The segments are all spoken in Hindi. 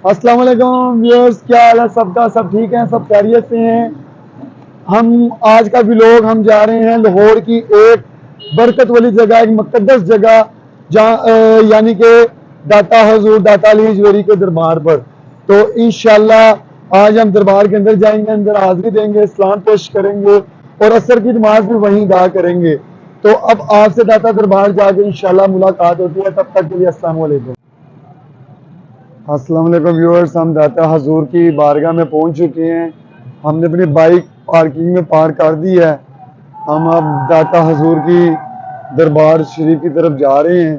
अस्सलाम वालेकुम व्यूअर्स, क्या हाल है सबका? सब ठीक है, सब खैरियत से हैं। हम आज का व्लॉग हम जा रहे हैं लाहौर की एक बरकत वाली जगह, एक मुक़द्दस जगह, जहाँ यानी कि दाता हजूर दाता अली हजवेरी के दरबार पर। तो इंशाल्लाह आज हम दरबार के अंदर जाएंगे, अंदर हाजिरी देंगे, सलाम पेश करेंगे और असर की नमाज भी वहीं अदा करेंगे। तो अब आपसे दाता दरबार जाके इंशाल्लाह मुलाकात होती है। तब तक के लिए अस्सलाम वालेकुम। अस्सलाम वालेकुम व्यूअर्स, हम दाता हजूर की बारगाह में पहुंच चुके हैं। हमने अपनी बाइक पार्किंग में पार्क कर दी है। हम अब दाता हजूर की दरबार शरीफ की तरफ जा रहे हैं।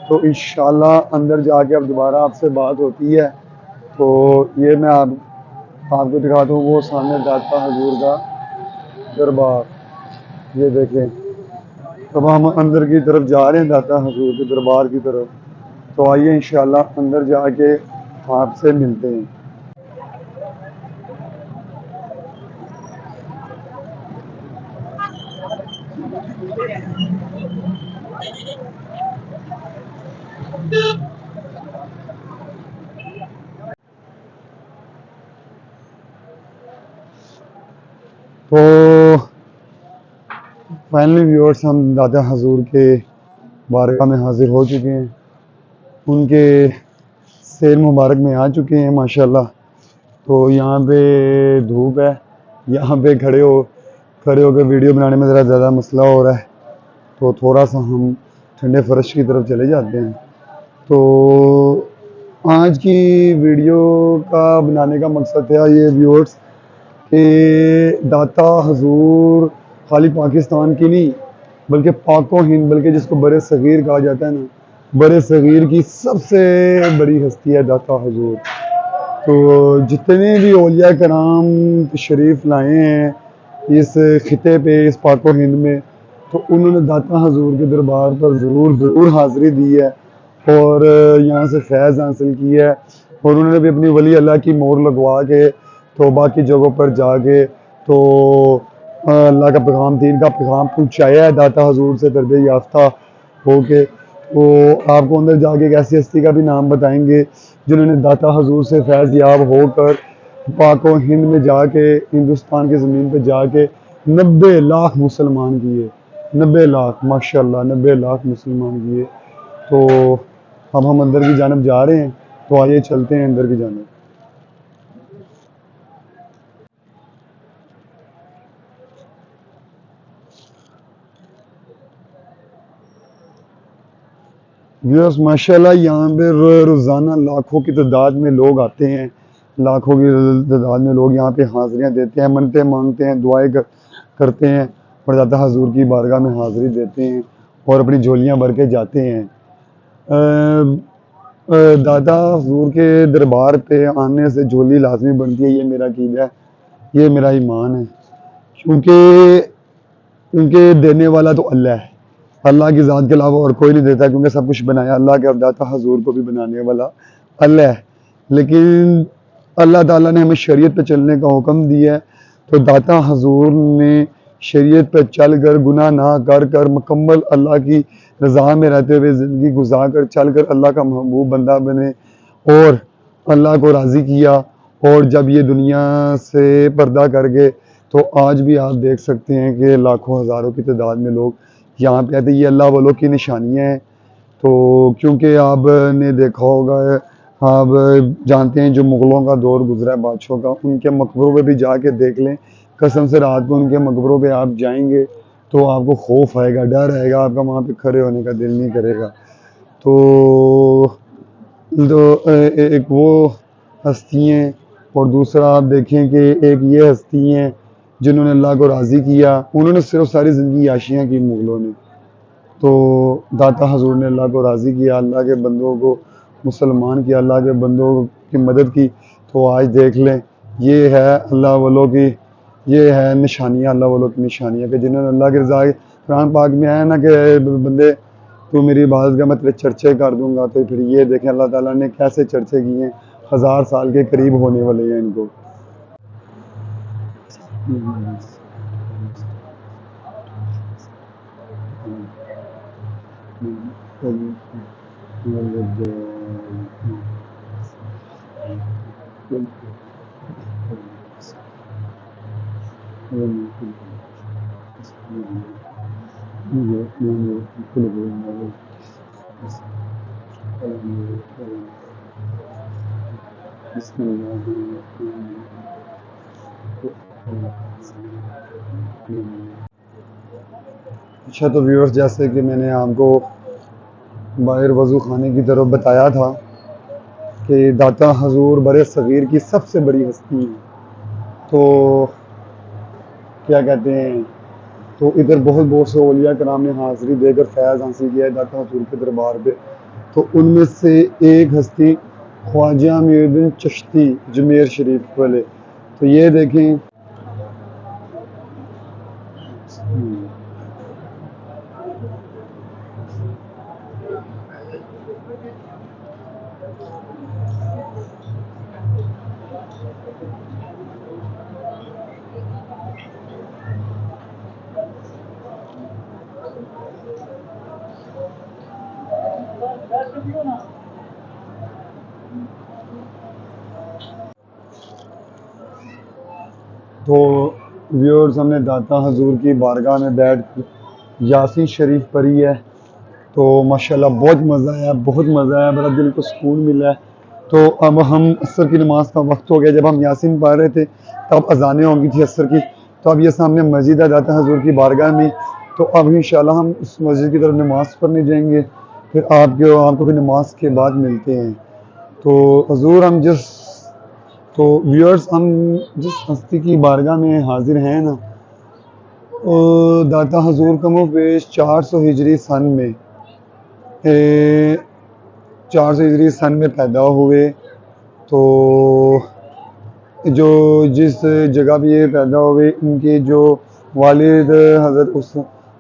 तो इंशाल्लाह अंदर जाके अब दोबारा आपसे बात होती है। तो ये मैं आपको दिखाता हूँ, वो सामने दाता हजूर का दरबार, ये देखें। अब हम अंदर की तरफ जा रहे हैं, दाता हजूर के दरबार की तरफ। तो आइए इंशाल्लाह अंदर जाके आपसे मिलते हैं। तो फाइनली व्यूअर्स, हम दादा हजूर के बारगाह में हाजिर हो चुके हैं। उनके शेर मुबारक में आ चुके हैं माशाल्लाह। तो यहाँ पे धूप है, यहाँ पे खड़े होकर वीडियो बनाने में ज़रा ज़्यादा मसला हो रहा है। तो थोड़ा सा हम ठंडे फर्श की तरफ चले जाते हैं। तो आज की वीडियो का बनाने का मकसद है ये व्यूअर्स, कि दाता हजूर खाली पाकिस्तान की नहीं, बल्कि पाको हिंद, बल्कि जिसको बड़े सग़ीर कहा जाता है ना, बड़े सग़ीर की सबसे बड़ी हस्ती है दाता हजूर। तो जितने भी औलिया कराम तशरीफ़ लाए हैं इस खिते पे, इस पाको हिंद में, तो उन्होंने दाता हजूर के दरबार पर ज़रूर ज़रूर हाज़िरी दी है और यहाँ से फैज़ हासिल की है। और उन्होंने भी अपनी वली अल्लाह की मोहर लगवा के तो बाकी जगहों पर जाके तो अल्लाह का पैगाम, दीन का पैगाम पहुँचाया है दाता हजूर से तरबियत याफ्ता होके। तो आपको अंदर जाके एक ऐसी हस्ती का भी नाम बताएंगे जिन्होंने दाता हजूर से फैज़ याब होकर पाक व हिंद में जाके, हिंदुस्तान की ज़मीन पे जाके 90 लाख मुसलमान किए। 90 लाख, माशाल्लाह 90 लाख मुसलमान किए। तो अब हम अंदर की जानब जा रहे हैं। तो आइए चलते हैं अंदर की जानब। व्यूअर्स माशाल्लाह, यहाँ पे रोज़ाना लाखों की तादाद में लोग आते हैं। लाखों की तादाद में लोग यहाँ पे हाज़िरियाँ देते हैं, मन्नतें मांगते हैं, दुआएं करते हैं और दाता हजूर की बारगाह में हाज़िरी देते हैं और अपनी झोलियाँ भर के जाते हैं। दादा हजूर के दरबार पे आने से झोली लाजमी बनती है, ये मेरा अकीदा है, ये मेरा ईमान है। क्योंकि क्योंकि देने वाला तो अल्लाह है, अल्लाह की ज़ात के अलावा और कोई नहीं देता, क्योंकि सब कुछ बनाया अल्लाह के। अब दाता हजूर को भी बनाने वाला अल्लाह है। लेकिन अल्लाह ताला ने हमें शरीयत पे चलने का हुक्म दिया है। तो दाता हजूर ने शरीयत पे चल कर, गुनाह ना कर कर, मुकम्मल अल्लाह की रज़ा में रहते हुए ज़िंदगी गुजार कर, चल कर अल्लाह का महबूब बंदा बने और अल्लाह को राज़ी किया। और जब ये दुनिया से पर्दा कर गए, तो आज भी आप देख सकते हैं कि लाखों हज़ारों की तादाद में लोग यहाँ पे आते हैं। ये अल्लाह वालों की निशानियाँ हैं। तो क्योंकि आपने देखा होगा, आप जानते हैं जो मुग़लों का दौर गुजरा है बादशाहों का, उनके मकबरों पे भी जाके देख लें। कसम से रात को उनके मकबरों पे आप जाएंगे तो आपको खौफ आएगा, डर आएगा, आपका वहाँ पे खड़े होने का दिल नहीं करेगा। एक वो हस्ती हैं और दूसरा आप देखें कि एक ये हस्ती हैं जिन्होंने अल्लाह को राज़ी किया। उन्होंने सिर्फ सारी ज़िंदगी याशियाँ की मुग़लों ने। तो दाता हजूर ने अल्लाह को राज़ी किया, अल्लाह के बंदों को मुसलमान किया, अल्लाह के बंदों की मदद की। तो आज देख लें, ये है अल्लाह वालों की, ये है निशानियाँ, अल्लाह वालों की निशानियाँ, कि जिन्होंने अल्लाह की रज़ा, कुरान पाक में आया ना कि बंदे तू मेरी इबादत का, मैं तेरे चर्चे कर दूंगा। तो फिर ये देखें अल्लाह ताला ने कैसे चर्चे किए हैं, 1000 साल के करीब होने वाले हैं इनको। अच्छा, तो व्यूअर्स, जैसे कि मैंने आपको बाहर वज़ू खाने की तरफ बताया था कि दाता हजूर बड़े सग़ीर की सबसे बड़ी हस्ती है। तो क्या कहते हैं, तो इधर बहुत बहुत से औलिया कराम ने हाज़िरी देकर फैज़ हासिल किया है दाता हजूर के दरबार पे। तो उनमें से एक हस्ती ख्वाजा मुईनुद्दीन चिश्ती अजमेर शरीफ वाले। तो ये देखें, तो व्यूअर्स, हमने दाता हजूर की बारगाह में बैठ यासीन शरीफ पढ़ी है। तो माशाल्लाह बहुत मज़ा आया, बहुत मज़ा आया, बड़ा दिल को सुकून मिला है। तो अब हम असर की नमाज़ का वक्त हो गया। जब हम यासीन पढ़ रहे थे तब अजानें हो गई थी असर की। तो अब ये सामने मस्जिद है दाता हजूर की बारगाह में। तो अब इंशाल्लाह हम उस मस्जिद की तरफ नमाज़ पढ़ने जाएंगे। फिर आपको फिर नमाज के बाद मिलते हैं। तो हजूर हम जिस तो व्यूअर्स, हम जिस हस्ती की बारगाह में हाजिर हैं ना, दाता हजूर कमो पेश 400 हिजरी सन में 400 हिजरी सन में पैदा हुए। तो जो जिस जगह पे ये पैदा हुए, इनके जो वालिद हज़रत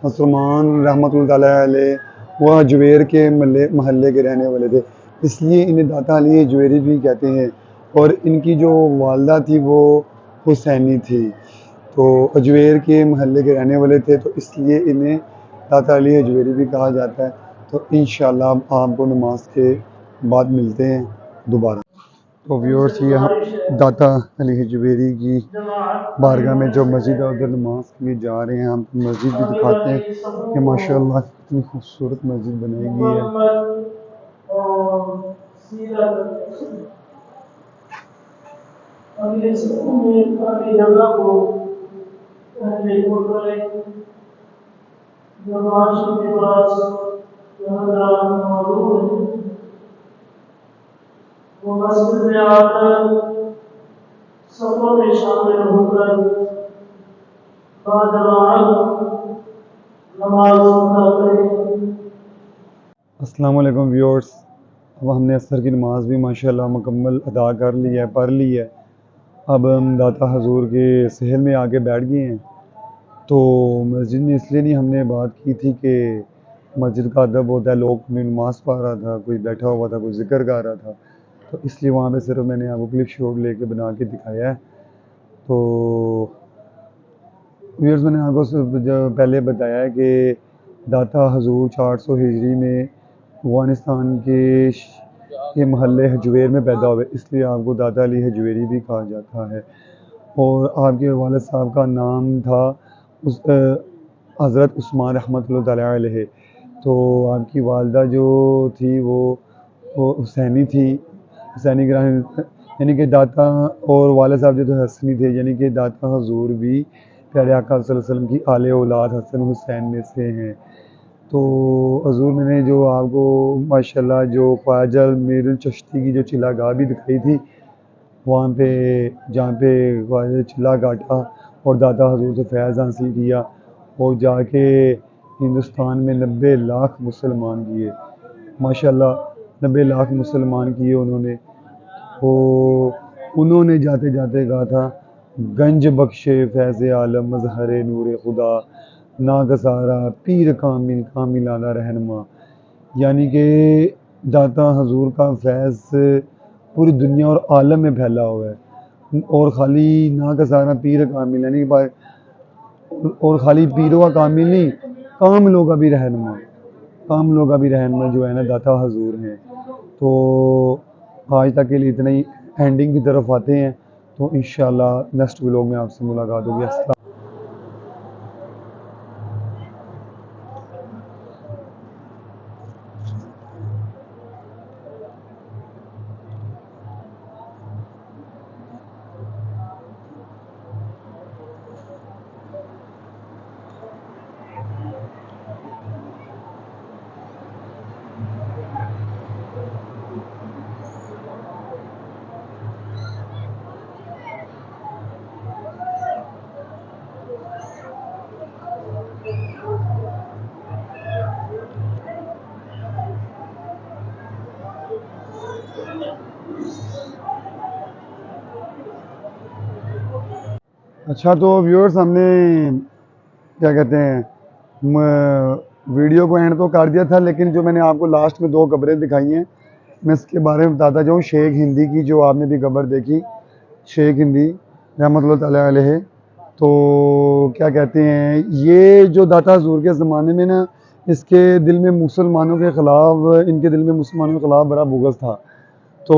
उस्मान रहमतुल्लाह अलैह, वह अजमेर के महल्ले के रहने वाले थे, इसलिए इन्हें दाता अली अजमेरी भी कहते हैं। और इनकी जो वालदा थी वो हुसैनी थी। तो अजमेर के महल्ले के रहने वाले थे, तो इसलिए इन्हें दाता अली अजमेरी भी कहा जाता है। तो इंशाल्लाह आपको नमाज के बाद मिलते हैं दोबारा। तो व्यूअर्स, ये हम दाता अली अजमेरी की बारगाह में जो मस्जिद है उधर नमाज के लिए जा रहे हैं। हम मस्जिद भी दिखाते हैं कि माशाल्लाह कितनी खूबसूरत मस्जिद बनाई गई है। वो मस्जिद में आकर सफों में शामिल होकर नमाज अदा करें। अस्सलाम वालेकुम व्यूअर्स, अब हमने असर की नमाज भी माशाल्लाह मुकम्मल अदा कर ली है, पढ़ ली है। अब हम दाता हजूर के सहल में आके बैठ गए हैं। तो मस्जिद में इसलिए नहीं हमने बात की थी कि मस्जिद का अदब होता है, लोग नमाज पढ़ रहा था, कोई बैठा हुआ था, कोई जिक्र गा रहा था, तो इसलिए वहाँ पे सिर्फ मैंने आपको क्लिप शॉट लेके बना के दिखाया है। तो व्यूअर्स, मैंने आपको जब पहले बताया है कि दाता हजूर 400 हिजरी में अफ़गानिस्तान के महल्ले हजवेर में पैदा हुए, इसलिए आपको दाता अली हजवेरी भी कहा जाता है। और आपके वालिद साहब का नाम था हज़रत उस्मान रहमतुल्लाह अलैह। तो आपकी वालदा जो थी वो हुसैनी थी, हुसैनी यानी कि दाता, और वालिद साहब जो थे हसनी थे, यानी कि दाता हजूर भी प्यारे आका सल्लल्लाहु अलैहि वसल्लम की आले औलाद हसन हुसैन में से हैं। तो हजूर, मैंने जो आपको माशाल्लाह जो ख्वाजा मुईनुद्दीन चिश्ती की जो चिल्लागाह भी दिखाई थी, वहाँ पे जहाँ पे ख्वाजा चिल्ला काटा और दाता हजूर से फैज़ हासिल किया और जाके हिंदुस्तान में 90 लाख मुसलमान किए, माशाल्लाह 90 लाख मुसलमान किए उन्होंने। तो उन्होंने जाते जाते कहा था, गंज बख्शे फैज़ आलम मज़हर नूर खुदा नागसारा पीर कामिल कामिल आला रहनमा। यानी कि दाता हजूर का फैज़ पूरी दुनिया और आलम में फैला हुआ है। और खाली नागसारा पीर कामिल, यानी और खाली पीरों का कामिल नहीं, कामिलों का भी रहनुमा, कामिलों का भी रहनुमा जो है ना दाता हजूर हैं। तो आज तक के लिए इतना ही। एंडिंग की तरफ आते हैं, तो इंशाल्लाह नेक्स्ट व्लॉग में आपसे मुलाकात होगी। अस्सलाम। अच्छा, तो व्यूअर्स, हमने क्या कहते हैं वीडियो को एंड तो कर दिया था, लेकिन जो मैंने आपको लास्ट में 2 कब्रें दिखाई हैं, मैं इसके बारे में बताता जाऊँ। शेख हिंदी की जो आपने भी कब्र देखी, शेख हिंदी रहमतुल्लाह तआला अलैह, तो क्या कहते हैं, ये जो दाता हजूर के ज़माने में ना, इसके दिल में मुसलमानों के ख़िलाफ़, इनके दिल में मुसलमानों के ख़िलाफ़ बड़ा बुग़्ज़ था। तो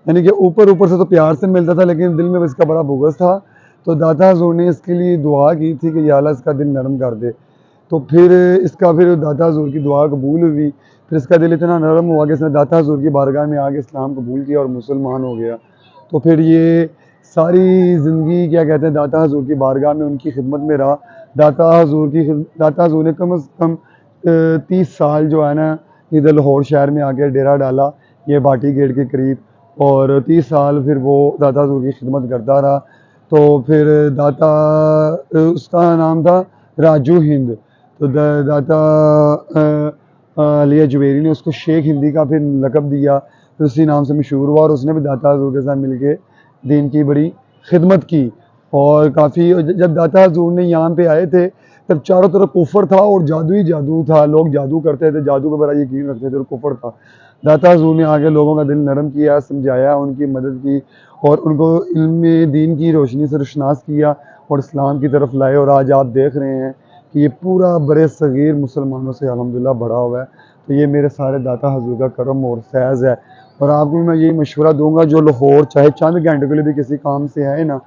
यानी कि ऊपर ऊपर से तो प्यार से मिलता था, लेकिन दिल में इसका बड़ा बुग़्ज़ था। तो दाता हजूर ने इसके लिए दुआ की थी कि या अल्लाह इसका दिल नरम कर दे। तो फिर फिर दाता हजूर की दुआ कबूल हुई। फिर इसका दिल इतना नरम हुआ कि इसने दाता हजूर की बारगाह में आके इस्लाम कबूल किया और मुसलमान हो गया। तो फिर ये सारी ज़िंदगी क्या कहते हैं, दाता हजूर की बारगाह में उनकी खिदमत में रहा। दाता हजूर ने कम से कम 30 साल जो है ना, इधर लाहौर शहर में आके डेरा डाला, ये भाटी गेट के करीब, और 30 साल फिर वो दाता हजूर की खिदमत करता रहा। तो फिर उसका नाम था राजू हिंद। तो दाता अलिया जुबेरी ने उसको शेख हिंदी का फिर लक़ब दिया, फिर उसी नाम से मशहूर हुआ, और उसने भी दाता हजूर के साथ मिलके दीन की बड़ी खिदमत की। और काफ़ी, जब दाता हजूर ने यहाँ पे आए थे, तब चारों तरफ कुफर था और जादू ही जादू था। लोग जादू करते थे, जादू पर बड़ा यकीन रखते थे और कुफर था। दाता हजूर ने आगे लोगों का दिल नरम किया, समझाया, उनकी मदद की, और उनको इल्म दीन की रोशनी से रोशनास किया और इस्लाम की तरफ लाए। और आज आप देख रहे हैं कि ये पूरा बड़े सगीर मुसलमानों से अल्हम्दुलिल्लाह भरा हुआ है। तो ये मेरे सारे दाता हजूर का करम और फैज़ है। और आपको मैं यही मशवरा दूंगा, जो लाहौर चाहे चंद घंटे के लिए भी किसी काम से आए ना,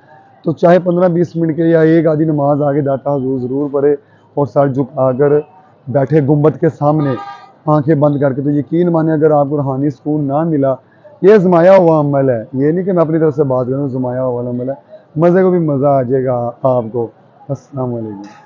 तो चाहे 15-20 मिनट के या एक आधी नमाज आगे दाता हजूर ज़रूर पढ़े, और सर झुकाकर बैठे गुंबद के सामने आंखें बंद करके। तो यकीन माने, अगर आपको रूहानी सुकून ना मिला, ये ज़माया हुआ अमल है, ये नहीं कि मैं अपनी तरफ से बात करूँ, ज़माया हुआ अमल है। मज़े को भी मज़ा आ जाएगा आपको। अस्सलाम वालेकुम।